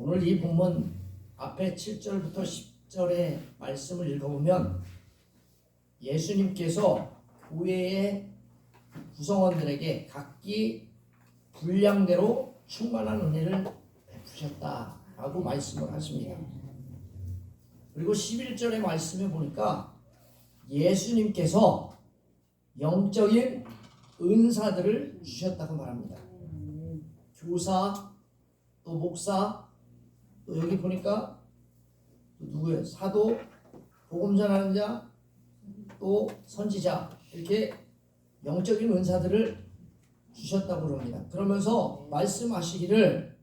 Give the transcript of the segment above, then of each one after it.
오늘 이 본문 앞에 7절부터 10절의 말씀을 읽어보면 예수님께서 교회의 구성원들에게 각기 분량대로 충만한 은혜를 베푸셨다라고 말씀을 하십니다. 그리고 11절의 말씀에 보니까 예수님께서 영적인 은사들을 주셨다고 말합니다. 교사, 또 목사, 또 여기 보니까 또 누구예요? 사도, 복음 전하는 자, 또 선지자, 이렇게 영적인 은사들을 주셨다고 그럽니다. 그러면서 말씀하시기를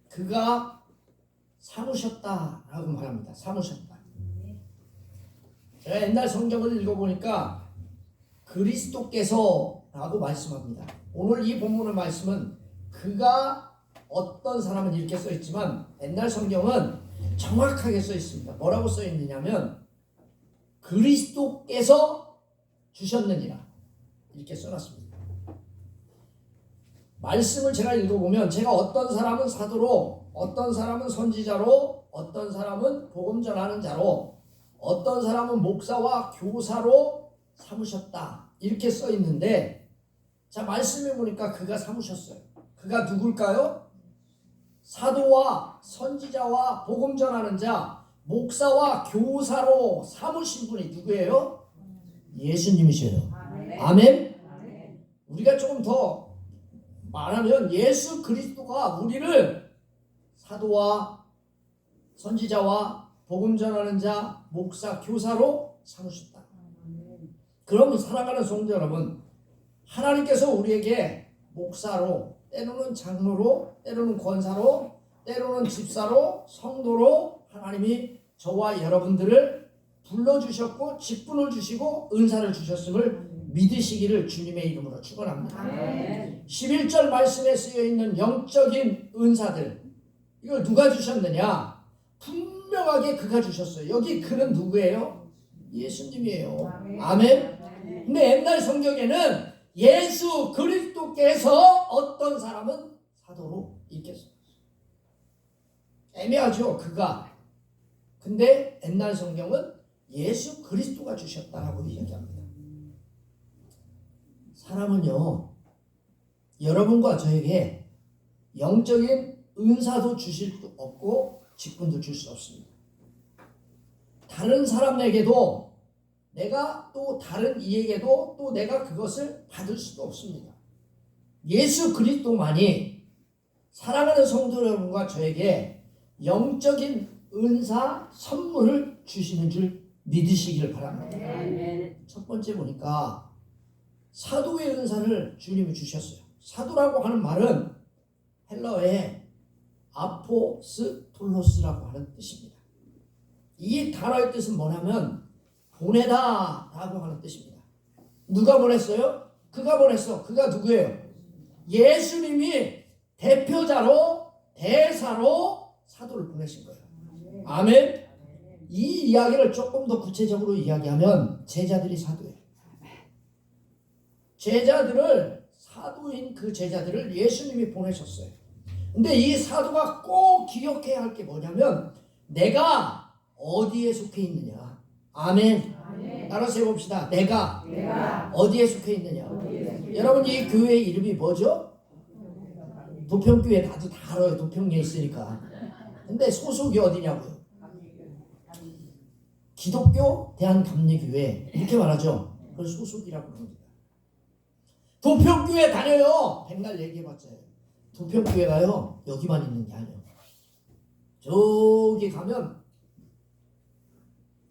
그가 삼으셨다라고 말합니다. 삼으셨다. 제가 옛날 성경을 읽어보니까 그리스도께서라고 말씀합니다. 오늘 이 본문의 말씀은 그가 어떤 사람은 이렇게 써 있지만 옛날 성경은 정확하게 써 있습니다. 뭐라고 써 있느냐면 그리스도께서 주셨느니라 이렇게 써놨습니다. 말씀을 제가 읽어보면 제가 어떤 사람은 사도로, 어떤 사람은 선지자로, 어떤 사람은 복음 전하는 자로, 어떤 사람은 목사와 교사로 삼으셨다 이렇게 써 있는데, 자 말씀해 보니까 그가 삼으셨어요. 그가 누굴까요? 사도와 선지자와 복음 전하는 자, 목사와 교사로 삼으신 분이 누구예요? 예수님이셔요. 아멘. 우리가 조금 더 말하면 예수 그리스도가 우리를 사도와 선지자와 복음 전하는 자, 목사, 교사로 삼으셨다. 그러면 사랑하는 성도 여러분, 하나님께서 우리에게 목사로, 때로는 장로로, 때로는 권사로, 때로는 집사로, 성도로 하나님이 저와 여러분들을 불러주셨고 직분을 주시고 은사를 주셨음을 믿으시기를 주님의 이름으로 축원합니다. 11절 말씀에 쓰여있는 영적인 은사들, 이걸 누가 주셨느냐? 분명하게 그가 주셨어요. 여기 그는 누구예요? 예수님이에요. 아멘. 근데 옛날 성경에는 예수 그리스도께서 어떤 사람은 사도로 이렇게 써요. 애매하죠, 그가. 근데 옛날 성경은 예수 그리스도가 주셨다라고 이야기합니다. 사람은요, 여러분과 저에게 영적인 은사도 주실 수 없고 직분도 줄 수 없습니다. 다른 사람에게도 내가 또 다른 이에게도 또 내가 그것을 받을 수도 없습니다. 예수 그리스도만이 사랑하는 성도 여러분과 저에게 영적인 은사 선물을 주시는 줄 믿으시기를 바랍니다. 첫 번째 보니까 사도의 은사를 주님이 주셨어요. 사도라고 하는 말은 헬라어의 아포스톨로스라고 하는 뜻입니다. 이 단어의 뜻은 뭐냐면 보내다 라고 하는 뜻입니다. 누가 보냈어요? 그가 보냈어. 그가 누구예요? 예수님이 대표자로, 대사로 사도를 보내신 거예요. 아멘. 이 이야기를 조금 더 구체적으로 이야기하면 제자들이 사도예요. 제자들을, 사도인 그 제자들을 예수님이 보내셨어요. 근데 이 사도가 꼭 기억해야 할 게 뭐냐면 내가 어디에 속해 있느냐. 아멘. 따라서 해봅시다. 내가 어디에 속해 있느냐. 여러분 이 교회 이름이 뭐죠? 도평교회. 나도 다 알아요. 도평에 있으니까. 근데 소속이 어디냐고요? 기독교 대한감리교회 이렇게 말하죠. 그걸 소속이라고 합니다. 도평교회 다녀요. 백날 얘기해봤자 도평교회가요 여기만 있는 게 아니에요. 저기 가면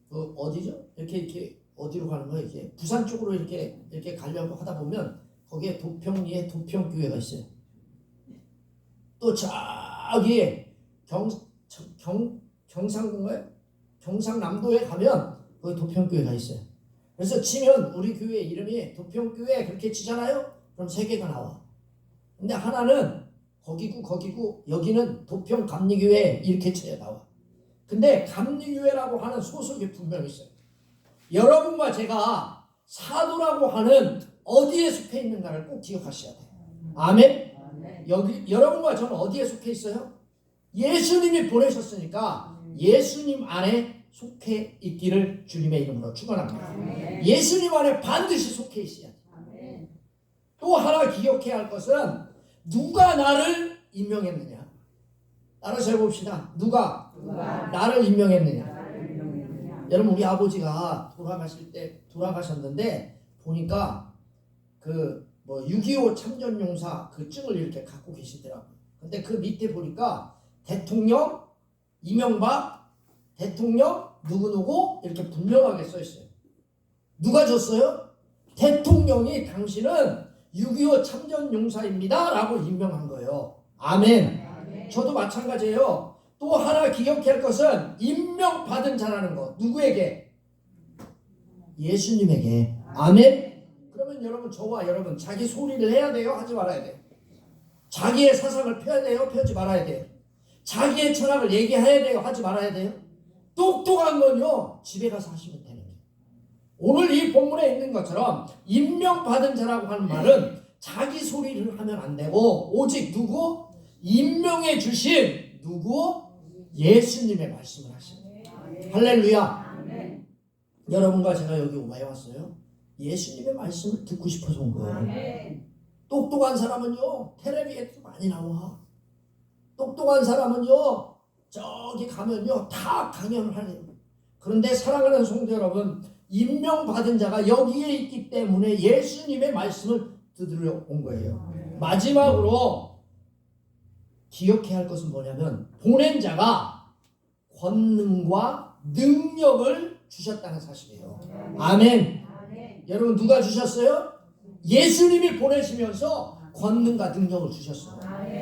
그 어디죠? 이렇게 어디로 가는 거예요? 이렇게 부산 쪽으로 이렇게 가려고 하다 보면 거기에 도평리에 도평교회가 있어요. 또 저기 경상도인가요? 경상남도에 가면 거기 도평교회가 있어요. 그래서 치면 우리 교회 이름이 도평교회 그렇게 치잖아요? 그럼 세 개가 나와. 근데 하나는 거기고 여기는 도평감리교회 이렇게 쳐야 나와. 근데 감리교회라고 하는 소속이 분명히 있어요. 여러분과 제가 사도라고 하는 어디에 속해 있는가를 꼭 기억하셔야 돼요. 아멘? 여기 여러분과 저는 어디에 속해 있어요? 예수님이 보내셨으니까 예수님 안에 속해 있기를 주님의 이름으로 축원합니다. 예수님 안에 반드시 속해 있어야 돼. 또 하나 기억해야 할 것은 누가 나를 임명했느냐. 따라서 해봅시다. 누가 나를 임명했느냐. 여러분, 우리 아버지가 돌아가셨는데 보니까 6.25 참전용사 그 증을 이렇게 갖고 계시더라고요. 근데 그 밑에 보니까 대통령 이명박, 대통령 누구누구 이렇게 분명하게 써 있어요. 누가 줬어요? 대통령이 당신은 6.25 참전용사입니다 라고 임명한 거예요. 아멘. 저도 마찬가지예요. 또 하나 기억할 것은 임명받은 자라는 것. 누구에게? 예수님에게. 아멘. 그러면 여러분, 저와 여러분 자기 소리를 해야 돼요? 하지 말아야 돼요? 자기의 사상을 펴야 돼요? 펴지 말아야 돼요? 자기의 철학을 얘기해야 돼요? 하지 말아야 돼요? 똑똑한 건요, 집에 가서 하시면 되는 거예요. 오늘 이 본문에 있는 것처럼 임명받은 자라고 하는 말은 자기 소리를 하면 안 되고 오직 누구? 임명해 주신 누구? 예수님의 말씀을 하시는 거예요. 할렐루야. 여러분과 제가 여기 왜 왔어요? 예수님의 말씀을 듣고 싶어서 온 거예요. 똑똑한 사람은요, 텔레비에도 많이 나와. 똑똑한 사람은요, 저기 가면요 다 강연을 하네요. 그런데 사랑하는 성도 여러분, 임명받은 자가 여기에 있기 때문에 예수님의 말씀을 들으러 온 거예요. 마지막으로 기억해야 할 것은 뭐냐면 보낸 자가 권능과 능력을 주셨다는 사실이에요. 아멘. 여러분, 누가 주셨어요? 예수님이 보내시면서 권능과 능력을 주셨어요.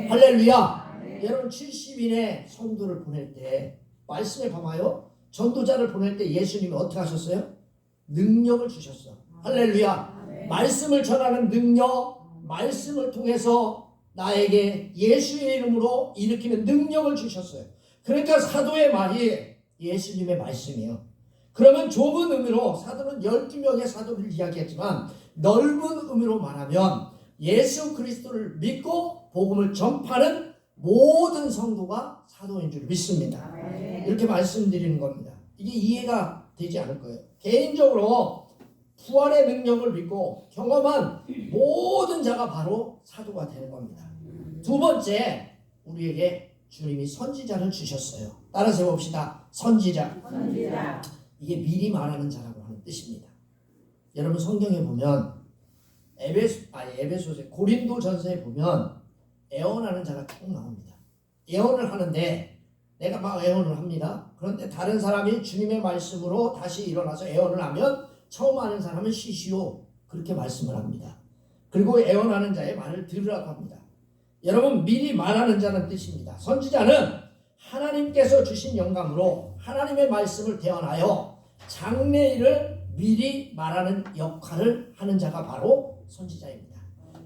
할렐루야. 여러분, 70인의 성도를 보낼 때 말씀에 봐봐요. 전도자를 보낼 때 예수님이 어떻게 하셨어요? 능력을 주셨어. 할렐루야. 말씀을 전하는 능력, 말씀을 통해서 나에게 예수의 이름으로 일으키는 능력을 주셨어요. 그러니까 사도의 말이 예수님의 말씀이에요. 그러면 좁은 의미로 사도는 12명의 사도를 이야기했지만 넓은 의미로 말하면 예수 그리스도를 믿고 복음을 전파하는 모든 성도가 사도인 줄 믿습니다. 이렇게 말씀드리는 겁니다. 이게 이해가 되지 않을 거예요. 개인적으로 부활의 능력을 믿고 경험한 모든 자가 바로 사도가 되는 겁니다. 두 번째, 우리에게 주님이 선지자를 주셨어요. 따라서 해봅시다. 선지자. 이게 미리 말하는 자라고 하는 뜻입니다. 여러분, 성경에 보면 에베소서 고린도전서에 보면 예언하는 자가 쭉 나옵니다. 예언을 하는데 내가 막 예언을 합니다. 그런데 다른 사람이 주님의 말씀으로 다시 일어나서 예언을 하면 처음 하는 사람은 쉬시오, 그렇게 말씀을 합니다. 그리고 예언하는 자의 말을 들으라고 합니다. 여러분, 미리 말하는 자는 뜻입니다. 선지자는 하나님께서 주신 영감으로 하나님의 말씀을 대언하여 장래일을 미리 말하는 역할을 하는 자가 바로 선지자입니다.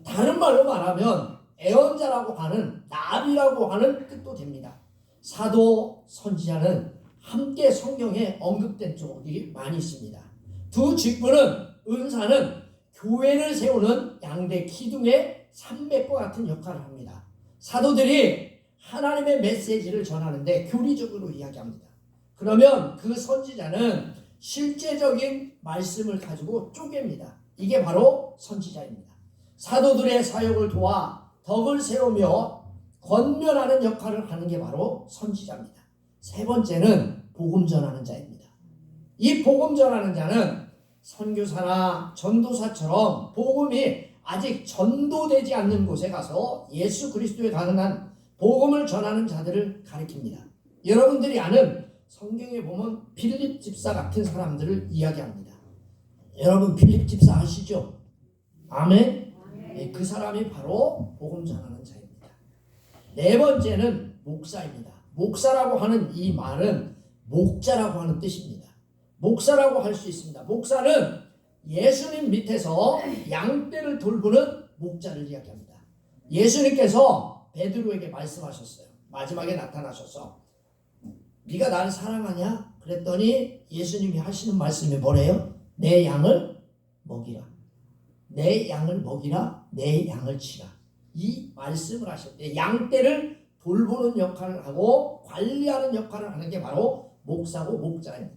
다른 말로 말하면 예언자라고 하는, 나비라고 하는 뜻도 됩니다. 사도, 선지자는 함께 성경에 언급된 쪽이 많이 있습니다. 두 직분은, 은사는 교회를 세우는 양대 기둥의 산맥과 같은 역할을 합니다. 사도들이 하나님의 메시지를 전하는데 교리적으로 이야기합니다. 그러면 그 선지자는 실제적인 말씀을 가지고 쪼갭니다. 이게 바로 선지자입니다. 사도들의 사역을 도와 덕을 세우며 권면하는 역할을 하는 게 바로 선지자입니다. 세 번째는 복음 전하는 자입니다. 이 복음 전하는 자는 선교사나 전도사처럼 복음이 아직 전도되지 않는 곳에 가서 예수 그리스도에 관한 복음을 전하는 자들을 가리킵니다. 여러분들이 아는 성경에 보면 빌립 집사 같은 사람들을 이야기합니다. 여러분, 빌립 집사 아시죠? 아멘? 네, 그 사람이 바로 복음 전하는 자입니다. 네 번째는 목사입니다. 목사라고 하는 이 말은 목자라고 하는 뜻입니다. 목사라고 할 수 있습니다. 목사는 예수님 밑에서 양떼를 돌보는 목자를 이야기합니다. 예수님께서 베드로에게 말씀하셨어요. 마지막에 나타나셔서 네가 나를 사랑하냐? 그랬더니 예수님이 하시는 말씀이 뭐래요? 내 양을 먹이라. 내 양을 먹이라. 내 양을 치라. 이 말씀을 하실 때 양떼를 돌보는 역할을 하고 관리하는 역할을 하는 게 바로 목사고 목자입니다.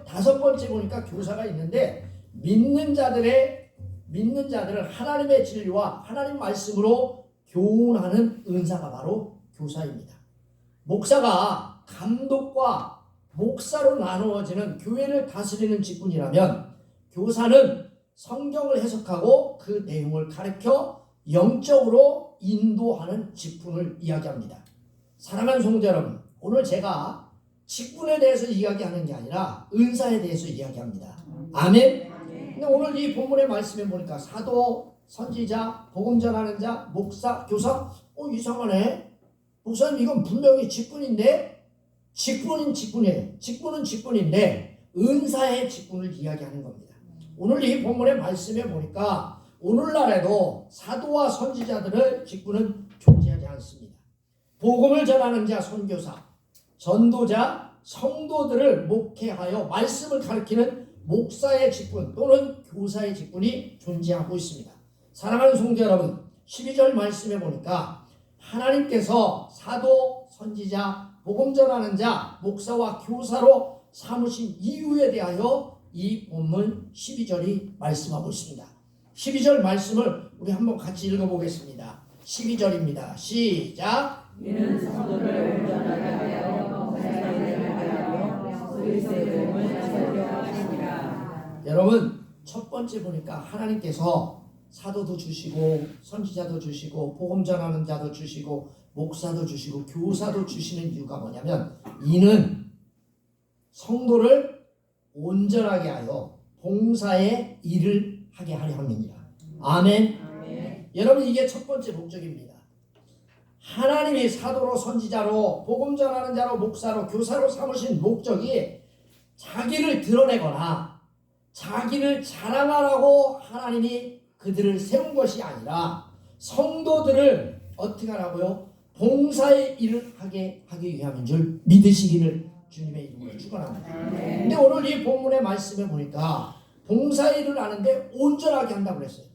다섯 번째 보니까 교사가 있는데 믿는 자들을 하나님의 진리와 하나님 말씀으로 교훈하는 은사가 바로 교사입니다. 목사가 감독과 목사로 나누어지는 교회를 다스리는 직분이라면 교사는 성경을 해석하고 그 내용을 가르쳐 영적으로 인도하는 직분을 이야기합니다. 사랑하는 성도 여러분, 오늘 제가 직분에 대해서 이야기하는 게 아니라 은사에 대해서 이야기합니다. 아멘. 근데 오늘 이 본문의 말씀에 보니까 사도, 선지자, 복음 전하는 자, 목사, 교사, 이상하네. 목사님 이건 분명히 직분인데 직분은 직분인데 은사의 직분을 이야기하는 겁니다. 오늘 이 본문의 말씀에 보니까 오늘날에도 사도와 선지자들의 직분은 존재하지 않습니다. 복음을 전하는 자, 선교사, 전도자, 성도들을 목회하여 말씀을 가르치는 목사의 직분 또는 교사의 직분이 존재하고 있습니다. 사랑하는 성도 여러분, 12절 말씀에 보니까 하나님께서 사도, 선지자, 복음 전하는 자, 목사와 교사로 삼으신 이유에 대하여 이 본문 12절이 말씀하고 있습니다. 12절 말씀을 우리 한번 같이 읽어보겠습니다. 12절입니다. 시작. 이는 성도를 온전하게 하여 세상에 하여 그리스도의 몸을 세우려 하시니라. 여러분, 첫 번째 보니까 하나님께서 사도도 주시고 선지자도 주시고 복음 전하는 자도 주시고 목사도 주시고 교사도 주시는 이유가 뭐냐면 이는 성도를 온전하게 하여 봉사의 일을 하게 하려 함이니라. 아멘. 아멘. 여러분, 이게 첫 번째 목적입니다. 하나님이 사도로 선지자로 복음 전하는 자로 목사로 교사로 삼으신 목적이 자기를 드러내거나 자기를 자랑하라고 하나님이 그들을 세운 것이 아니라 성도들을 어떻게 하라고요? 봉사의 일을 하게 하기 위함인 줄 믿으시기를 주님의 이름으로 축원합니다. 근데 오늘 이 본문의 말씀에 보니까 봉사의 일을 하는데 온전하게 한다고 그랬어요.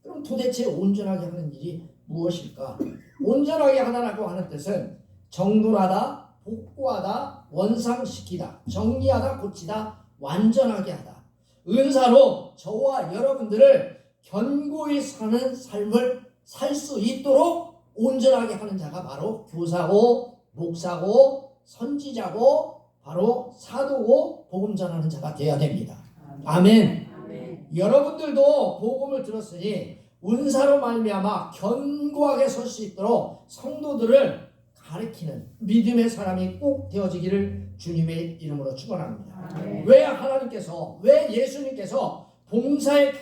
그럼 도대체 온전하게 하는 일이 무엇일까? 온전하게 하다라고 하는 뜻은 정돈하다, 복구하다, 원상시키다, 정리하다, 고치다, 완전하게 하다. 은사로 저와 여러분들을 견고히 사는 삶을 살 수 있도록 온전하게 하는 자가 바로 교사고 목사고 선지자고 바로 사도고 복음 전하는 자가 되어야 됩니다. 아멘. 아멘. 여러분들도 복음을 들었으니 은사로 말미암아 견고하게 설 수 있도록 성도들을 가르치는 믿음의 사람이 꼭 되어지기를 주님의 이름으로 축원합니다. 왜 예수님께서 봉사의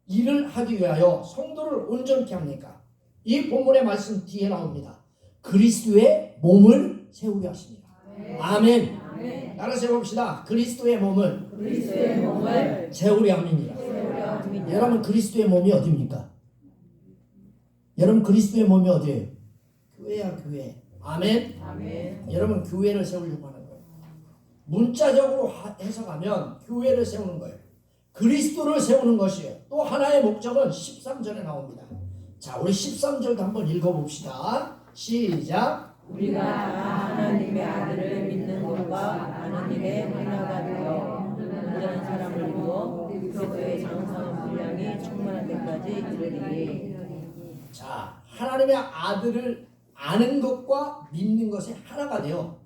일을 하기 위하여 성도를 온전케 합니까? 이 본문의 말씀 뒤에 나옵니다. 그리스도의 몸을 세우게 하십니다. 아멘. 아멘. 따라서 해봅시다. 그리스도의 몸을 세우려 함이니라. 여러분, 그리스도의 몸이 어디입니까? 여러분, 그리스도의 몸이 어디예요? 교회야, 교회. 아멘. 아멘. 여러분, 교회를 세우려고 하는 거예요. 문자적으로 해석하면 교회를 세우는 거예요. 그리스도를 세우는 것이에요. 또 하나의 목적은 13절에 나옵니다. 자, 우리 13절도 한번 읽어봅시다. 시작. 우리가 다 하나님의 아들을 믿는 것과 아는 일에 하나가 되어 온전한 사람을 이루어 그리스도의 장성한 분량이 충만할 때까지 이르리니. 자, 하나님의 아들을 아는 것과 믿는 것이 하나가 되어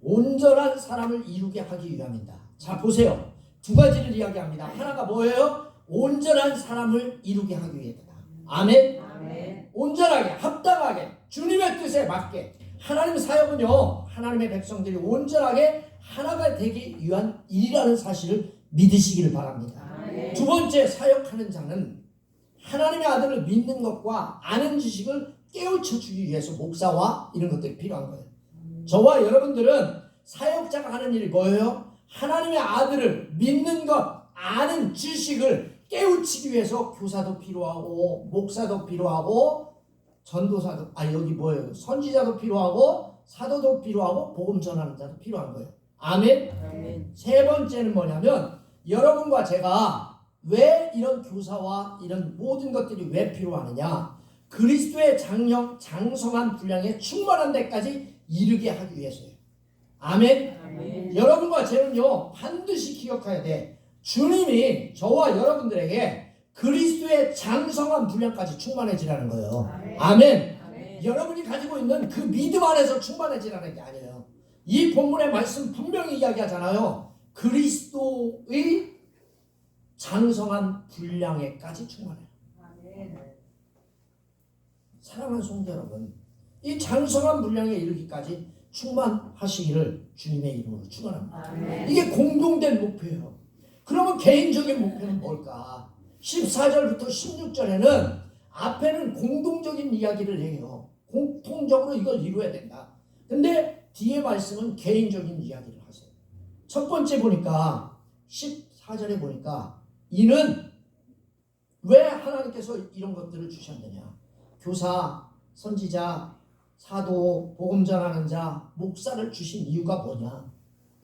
온전한 사람을 이루게 하기 위함이다. 자, 보세요. 두 가지를 이야기합니다. 하나가 뭐예요? 온전한 사람을 이루게 하기 위해서다. 아멘. 아멘. 온전하게, 합당하게, 주님의 뜻에 맞게. 하나님 사역은요, 하나님의 백성들이 온전하게 하나가 되기 위한 일이라는 사실을 믿으시기를 바랍니다. 아멘. 두 번째, 사역하는 자는 하나님의 아들을 믿는 것과 아는 지식을 깨우쳐 주기 위해서 목사와 이런 것들이 필요한 거예요. 저와 여러분들은 사역자가 하는 일이 뭐예요? 하나님의 아들을 믿는 것, 아는 지식을 깨우치기 위해서 교사도 필요하고 목사도 필요하고 전도사도 여기 뭐예요? 선지자도 필요하고 사도도 필요하고 복음 전하는 자도 필요한 거예요. 아멘. 아멘. 세 번째는 뭐냐면 여러분과 제가 왜 이런 교사와 이런 모든 것들이 왜 필요하느냐? 그리스도의 장성한 분량에 충만한 데까지 이르게 하기 위해서예요. 아멘. 아멘. 여러분과 저는요 반드시 기억해야 돼. 주님이 저와 여러분들에게 그리스도의 장성한 분량까지 충만해지라는 거예요. 아멘. 아멘. 여러분이 가지고 있는 그 믿음 안에서 충만해지라는 게 아니에요. 이 본문의 말씀 분명히 이야기하잖아요. 그리스도의 장성한 분량에까지 충만해요. 사랑하는 성도 여러분, 이 장성한 분량에 이르기까지 충만하시기를 주님의 이름으로 축원합니다. 이게 공동된 목표예요. 그러면 개인적인 목표는 뭘까? 14절부터 16절에는 앞에는 공동적인 이야기를 해요. 공통적으로 이걸 이루어야 된다. 근데 뒤에 말씀은 개인적인 이야기를 하세요. 첫 번째 보니까 14절에 보니까 이는 왜 하나님께서 이런 것들을 주셨느냐? 교사, 선지자, 사도, 복음 전하는 자, 목사를 주신 이유가 뭐냐?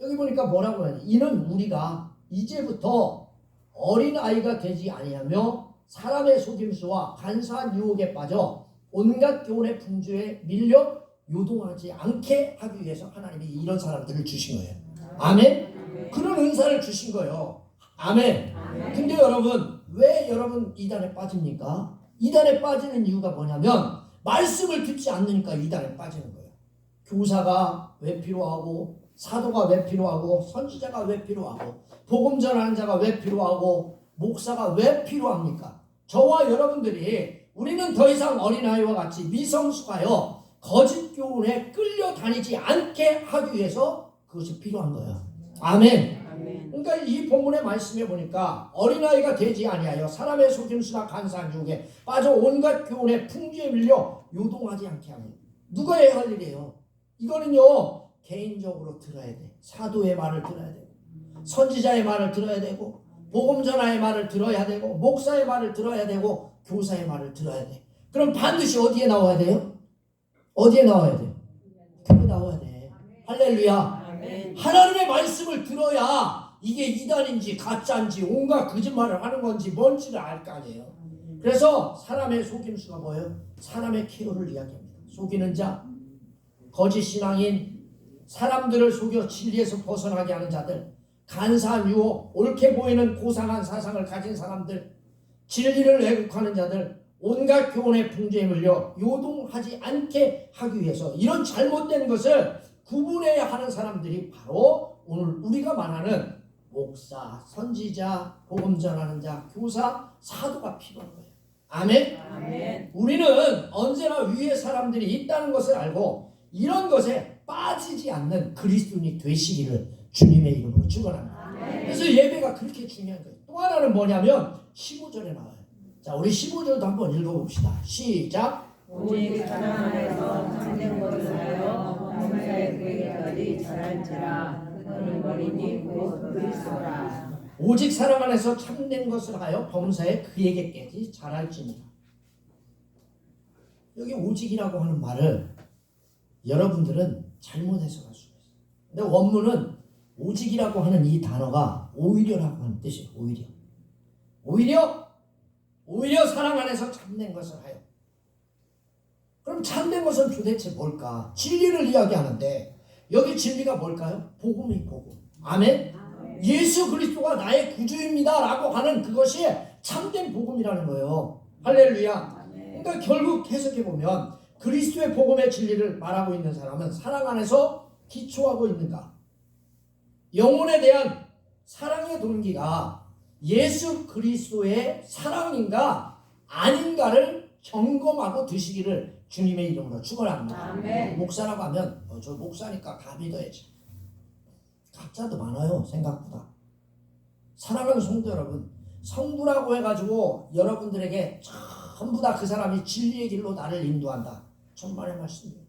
여기 보니까 뭐라고 하냐? 이는 우리가 이제부터 어린아이가 되지 아니하며 사람의 속임수와 간사한 유혹에 빠져 온갖 교훈의 풍조에 밀려 요동하지 않게 하기 위해서 하나님이 이런 사람들을 주신 거예요. 아멘? 그런 은사를 주신 거예요. 아멘. 근데 여러분, 왜 여러분 이단에 빠집니까? 이단에 빠지는 이유가 뭐냐면 말씀을 듣지 않으니까 이단에 빠지는 거예요. 교사가 왜 필요하고, 사도가 왜 필요하고, 선지자가 왜 필요하고, 복음 전하는 자가 왜 필요하고, 목사가 왜 필요합니까? 저와 여러분들이 우리는 더 이상 어린아이와 같이 미성숙하여 거짓 교훈에 끌려다니지 않게 하기 위해서 그것이 필요한 거예요. 아멘. 그러니까 이 본문의 말씀에 보니까 어린아이가 되지 아니하여 사람의 속임수나 간사한 유혹에 빠져 온갖 교훈의 풍조에 밀려 요동하지 않게 하는, 누가 해야 할 일이에요? 이거는요 개인적으로 들어야 돼. 사도의 말을 들어야 되고, 선지자의 말을 들어야 되고, 복음 전하의 말을 들어야 되고, 목사의 말을 들어야 되고, 교사의 말을 들어야 돼. 그럼 반드시 어디에 나와야 돼요? 어디에 나와야 돼요? 교회 나와야 돼. 할렐루야. 하나님의 말씀을 들어야 이게 이단인지 가짜인지 온갖 거짓말을 하는 건지 뭔지를 알 거 아니에요. 그래서 사람의 속임수가 뭐예요? 사람의 케어를 이야기합니다. 속이는 자, 거짓 신앙인, 사람들을 속여 진리에서 벗어나게 하는 자들, 간사한 유혹, 옳게 보이는 고상한 사상을 가진 사람들, 진리를 왜곡하는 자들, 온갖 교훈의 풍조에 물려 요동하지 않게 하기 위해서 이런 잘못된 것을 구분해야 하는 사람들이 바로 오늘 우리가 말하는 목사, 선지자, 복음 전하는 자, 교사, 사도가 필요한 거예요. 아멘? 아멘. 우리는 언제나 위에 사람들이 있다는 것을 알고 이런 것에 빠지지 않는 그리스도인이 되시기를 주님의 이름으로 축원합니다. 그래서 예배가 그렇게 중요한 거예요. 또 하나는 뭐냐면 15절에 나와요. 자, 우리 15절도 한번 읽어봅시다. 시작. 오직 사랑 안에서 참된 것을 하여 범사의 그에게까지 자랄지라. 그는 어린이 곧 그리스도라. 오직 사랑 안에서 참된 것을 하여 범사에 그에게까지 자랄지니라. 여기 오직이라고 하는 말을 여러분들은 잘못 해석할 수가 있어요. 근데 원문은 오직이라고 하는 이 단어가 오히려라고 하는 뜻이에요. 오히려 사랑 안에서 참된 것을 하여. 그럼 참된 것은 도대체 뭘까? 진리를 이야기하는데 여기 진리가 뭘까요? 복음이 복음. 아멘? 예수 그리스도가 나의 구주입니다 라고 하는 그것이 참된 복음이라는 거예요. 할렐루야. 그러니까 결국 해석해보면 그리스도의 복음의 진리를 말하고 있는 사람은 사랑 안에서 기초하고 있는가? 영혼에 대한 사랑의 동기가 예수 그리스도의 사랑인가 아닌가를 점검하고 드시기를 주님의 이름으로 축원합니다. 아멘. 목사라고 하면 저 목사니까 다 믿어야지. 가짜도 많아요. 생각보다. 사랑하는 성도 여러분, 성부라고 해가지고 여러분들에게 전부 다 그 사람이 진리의 길로 나를 인도한다. 천만의 말씀이에요.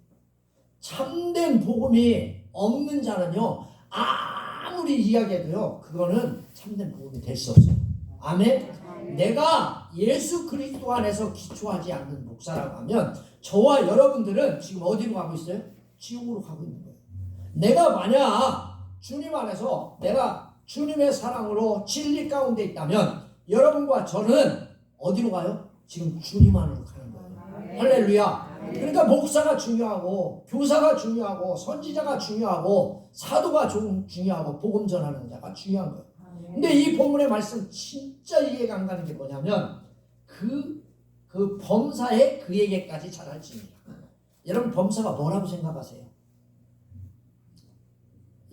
참된 복음이 없는 자는요 아무리 이야기해도요 그거는 참된 복음이 될 수 없어요. 아멘. 내가 예수 그리스도 안에서 기초하지 않는 목사라고 하면 저와 여러분들은 지금 어디로 가고 있어요? 지옥으로 가고 있는 거예요. 내가 만약 주님 안에서 내가 주님의 사랑으로 진리 가운데 있다면 여러분과 저는 어디로 가요? 지금 주님 안으로 가는 거예요. 할렐루야. 그러니까 목사가 중요하고 교사가 중요하고 선지자가 중요하고 사도가 중요하고 복음 전하는 자가 중요한 거예요. 근데 이 본문의 말씀 진짜 이해가 안 가는 게 뭐냐면 그 범사에 그에게까지 잘할지니라. 여러분 범사가 뭐라고 생각하세요?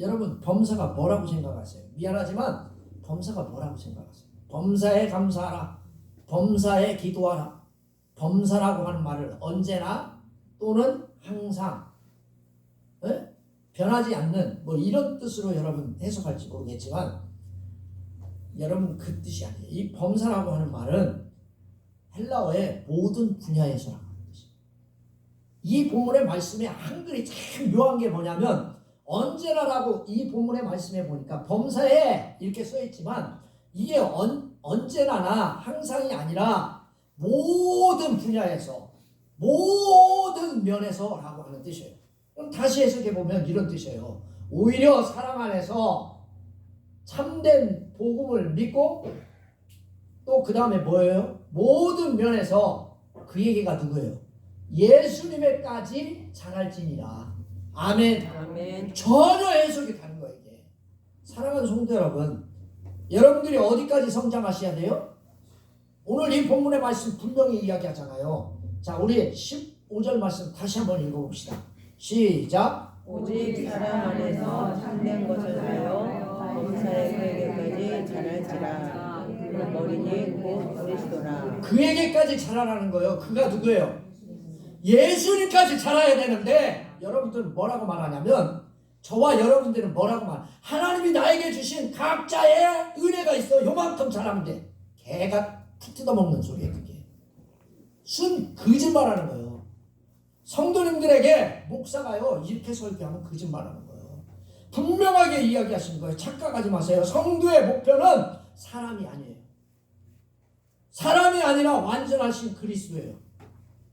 여러분 범사가 뭐라고 생각하세요? 미안하지만 범사가 뭐라고 생각하세요? 범사에 감사하라. 범사에 기도하라. 범사라고 하는 말을 언제나 또는 항상 변하지 않는 뭐 이런 뜻으로 여러분 해석할지 모르겠지만 여러분 그 뜻이 아니에요. 이 범사라고 하는 말은 헬라어의 모든 분야에서라는 뜻이에요. 이 본문의 말씀에 한글이 참 묘한 게 뭐냐면 언제나라고 이 본문의 말씀에 보니까 범사에 이렇게 써있지만 이게 언제나나 항상이 아니라 모든 분야에서 모든 면에서 라고 하는 뜻이에요. 그럼 다시 해석해 보면 이런 뜻이에요. 오히려 사랑 안에서 참된 복음을 믿고 또 그 다음에 뭐예요? 모든 면에서 그에게가 누구예요? 예수님에까지 잘할지니라. 아멘. 아멘. 전혀 해석이 다른 거예요. 이게. 사랑하는 성도 여러분, 여러분들이 어디까지 성장하셔야 돼요? 오늘 이 본문의 말씀 분명히 이야기하잖아요. 자, 우리 15절 말씀 다시 한번 읽어봅시다. 시작. 오직 사랑 안에서 참된 것을 하여 범사의 그에게까지 잘할지라. 그는 어린이 곧 그리스도라. 그에게까지 자라라는 거예요. 그가 누구예요? 예수님까지 자라야 되는데 여러분들은 뭐라고 말하냐면 저와 여러분들은 뭐라고 하나님이 나에게 주신 각자의 은혜가 있어. 요만큼 자라면 돼. 개가 툭 뜯어먹는 소리예요. 그게 순 거짓말하는 거예요. 성도님들에게 목사가요 이렇게 설교하면 거짓말하는 거예요. 분명하게 이야기하시는 거예요. 착각하지 마세요. 성도의 목표는 사람이 아니에요. 사람이 아니라 완전하신 그리스도예요.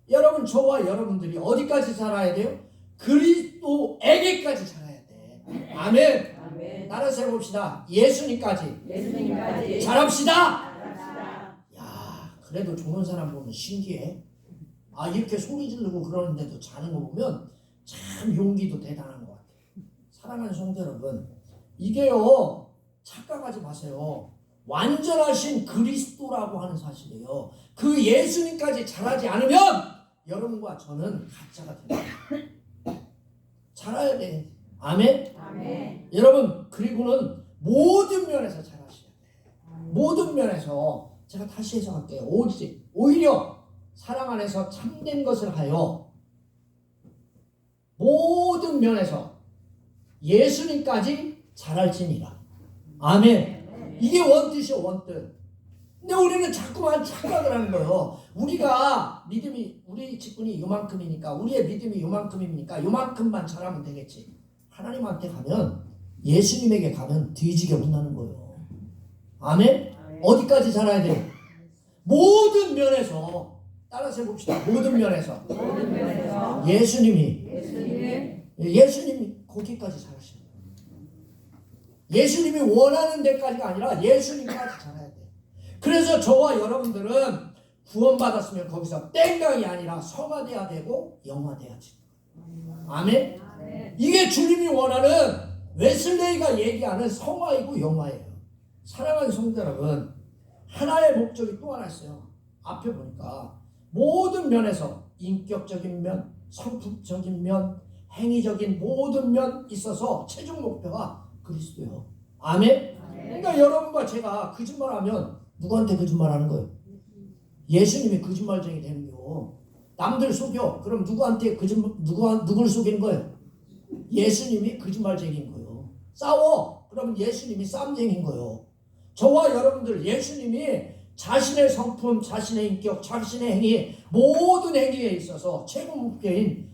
여러분 저와 여러분들이 어디까지 자라야 돼요? 그리스도에게까지 자라야 돼. 아멘. 아멘. 따라서 해봅시다. 예수님까지 예수님까지 잘합시다. 잘합시다. 야, 그래도 좋은 사람 보면 신기해. 아, 이렇게 소리 지르고 그러는데도 자는 거 보면 참 용기도 대단한 것 같아요. 사랑하는 성도 여러분, 이게요 착각하지 마세요. 완전하신 그리스도라고 하는 사실이에요. 그 예수님까지 잘하지 않으면 여러분과 저는 가짜가 됩니다. 잘해야 돼. 아멘? 아멘. 여러분 그리고는 모든 면에서 잘하셔야 돼요. 모든 면에서 제가 다시 해석할게요. 오히려 사랑 안에서 참된 것을 하여 모든 면에서 예수님까지 잘할지니라. 아멘. 이게 원뜻이요, 원뜻. 근데 우리는 자꾸만 착각을 하는 거예요. 우리가 믿음이, 우리 직분이 요만큼이니까, 우리의 믿음이 요만큼이니까 요만큼만 잘하면 되겠지. 하나님한테 가면, 예수님에게 가면 뒤지게 혼나는 거예요. 아멘? 어디까지 잘해야 돼요? 모든 면에서, 따라서 해봅시다. 모든 면에서. 모든 면에서 예수님이 거기까지 잘하시는 거예요. 예수님이 원하는 데까지가 아니라 예수님까지 잘해야 돼. 그래서 저와 여러분들은 구원받았으면 거기서 땡강이 아니라 성화돼야 되고 영화돼야지. 아멘? 이게 주님이 원하는 웨슬레이가 얘기하는 성화이고 영화예요. 사랑하는 성도 여러분, 하나의 목적이 또 하나 있어요. 앞에 보니까 모든 면에서 인격적인 면, 성품적인 면, 행위적인 모든 면 있어서 최종 목표가 그리스도요. 아멘? 그러니까 여러분과 제가 거짓말하면 누구한테 거짓말하는 거예요? 예수님이 거짓말쟁이 되는 거예요. 남들 속여. 그럼 누구한테 누구를 속이는 거예요? 예수님이 거짓말쟁이인 거예요. 싸워. 그러면 예수님이 쌈쟁이인 거예요. 저와 여러분들 예수님이 자신의 성품, 자신의 인격, 자신의 행위 모든 행위에 있어서 최고 목표인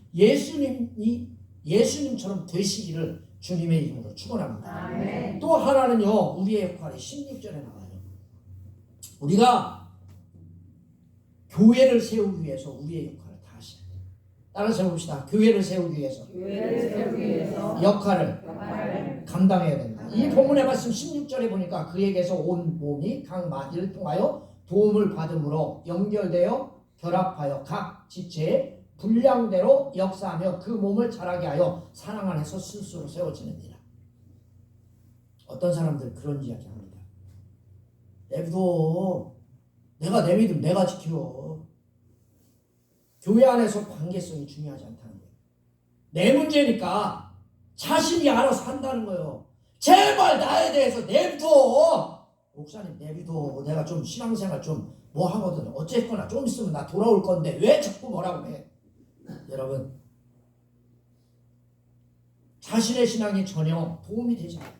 예수님처럼 되시기를 주님의 이름으로 축원합니다. 아멘. 또 하나는요, 우리의 역할이 16절에 나와요. 우리가 교회를 세우기 위해서 우리의 역할을 다 하셔야 돼요. 따라서 해봅시다. 교회를 세우기 위해서 역할을 감당해야 된다. 이 본문의 말씀 16절에 보니까 그에게서 온 몸이 각 마디를 통하여 도움을 받음으로 연결되어 결합하여 각 지체의 분량대로 역사하며 그 몸을 자라게 하여 사랑 안에서 스스로 세워지느니라. 어떤 사람들 그런 이야기 합니다. 내비둬. 내가 내 믿음 내가 지켜. 교회 안에서 관계성이 중요하지 않다는 거예요. 내 문제니까 자신이 알아서 한다는 거예요. 제발 나에 대해서 내비둬. 목사님 내비둬. 내가 좀 신앙생활 좀 뭐 하거든. 어쨌거나 좀 있으면 나 돌아올 건데 왜 자꾸 뭐라고 해. 여러분, 자신의 신앙이 전혀 도움이 되지 않아요.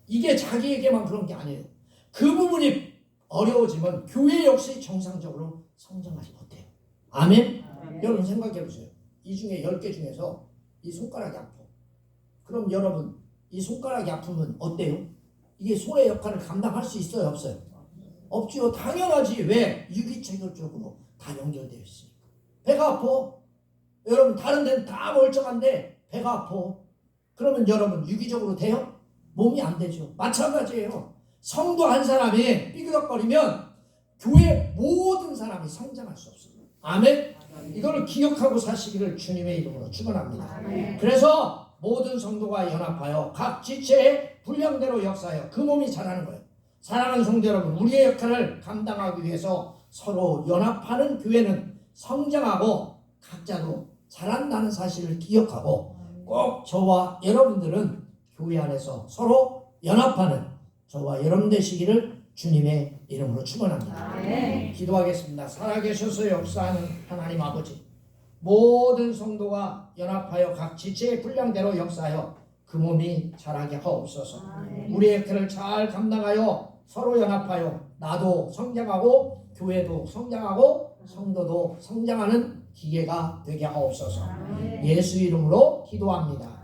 이게 자기에게만 그런 게 아니에요. 그 부분이 어려워지면 교회 역시 정상적으로 성장하지 못해요. 아멘? 여러분 생각해 보세요. 이 중에 10개 중에서 이 손가락이 아파. 그럼 여러분 이 손가락이 아프면 어때요? 이게 손의 역할을 감당할 수 있어요? 없어요? 없지요. 당연하지. 왜? 유기체결적으로 다 연결되어 있으니까. 배가 아파. 여러분 다른 데는 다 멀쩡한데 배가 아파. 그러면 여러분 유기적으로 돼요? 몸이 안 되죠. 마찬가지예요. 성도 한 사람이 삐그덕거리면 교회 모든 사람이 성장할 수 없어요. 아멘? 이걸 기억하고 사시기를 주님의 이름으로 축원합니다. 그래서 모든 성도가 연합하여 각 지체의 분량대로 역사하여 그 몸이 자라는 거예요. 사랑하는 성도 여러분, 우리의 역할을 감당하기 위해서 서로 연합하는 교회는 성장하고 각자도 자란다는 사실을 기억하고 꼭 저와 여러분들은 교회 안에서 서로 연합하는 저와 여러분 되시기를 주님의 이름으로 축원합니다. 기도하겠습니다. 살아계셔서 역사하는 하나님 아버지, 모든 성도가 연합하여 각 지체의 분량대로 역사하여 그 몸이 자라게 하옵소서. 우리의 역할을 잘 감당하여 서로 연합하여 나도 성장하고 교회도 성장하고 성도도 성장하는 기회가 되게 하옵소서. 예수 이름으로 기도합니다.